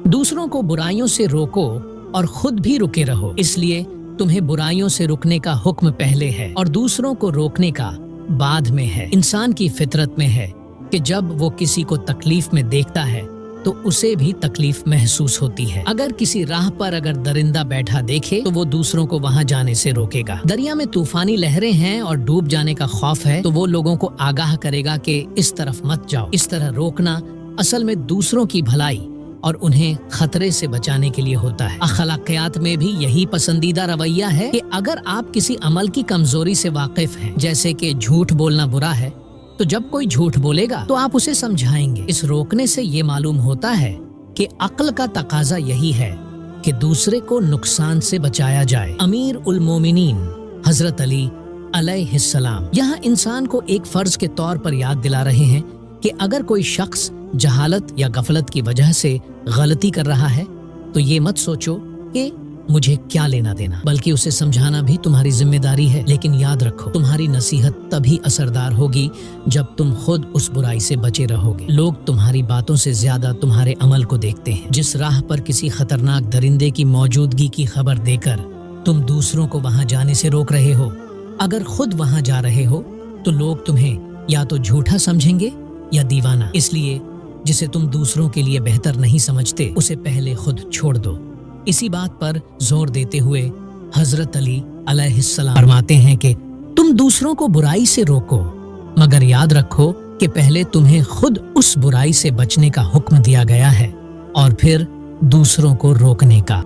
दूसरों को बुराइयों से रोको और खुद भी रुके रहो, इसलिए तुम्हें बुराइयों से रुकने का हुक्म पहले है और दूसरों को रोकने का बाद में है। इंसान की फितरत में है कि जब वो किसी को तकलीफ में देखता है तो उसे भी तकलीफ महसूस होती है। अगर किसी राह पर अगर दरिंदा बैठा देखे तो वो दूसरों को वहां जाने से रोकेगा। दरिया में तूफानी लहरें हैं और डूब जाने का खौफ है तो वो लोगों को आगाह करेगा कि इस तरफ मत जाओ। इस तरह रोकना असल में दूसरों की भलाई और उन्हें खतरे से बचाने के लिए होता है। अखलाकियात में भी यही पसंदीदा रवैया है कि अगर आप किसी अमल की कमजोरी से वाकिफ हैं, जैसे कि झूठ बोलना बुरा है, तो जब कोई झूठ बोलेगा तो आप उसे समझाएंगे। इस रोकने से ये मालूम होता है कि अक्ल का तकाजा यही है कि दूसरे को नुकसान से बचाया जाए। अमीर उल मोमिनीन हजरत अली अलैहिस्सलाम यहाँ इंसान को एक फर्ज के तौर पर याद दिला रहे हैं कि अगर कोई शख्स जहालत या गफलत की वजह से गलती कर रहा है तो ये मत सोचो कि मुझे क्या लेना देना, बल्कि उसे समझाना भी तुम्हारी जिम्मेदारी है। लेकिन याद रखो, तुम्हारी नसीहत तभी असरदार होगी जब तुम खुद उस बुराई से बचे रहोगे। लोग तुम्हारी बातों से ज्यादा तुम्हारे अमल को देखते हैं। जिस राह पर किसी खतरनाक दरिंदे की मौजूदगी की खबर देकर तुम दूसरों को वहां जाने से रोक रहे हो, अगर खुद वहां जा रहे हो तो लोग तुम्हें या तो झूठा समझेंगे या दीवाना। इसलिए जिसे तुम दूसरों के लिए बेहतर नहीं समझते उसे पहले खुद छोड़ दो। इसी बात पर जोर देते हुए हजरत अली अलैहिस्सलाम फरमाते हैं कि तुम दूसरों को बुराई से रोको, मगर याद रखो कि पहले तुम्हें खुद उस बुराई से बचने का हुक्म दिया गया है और फिर दूसरों को रोकने का।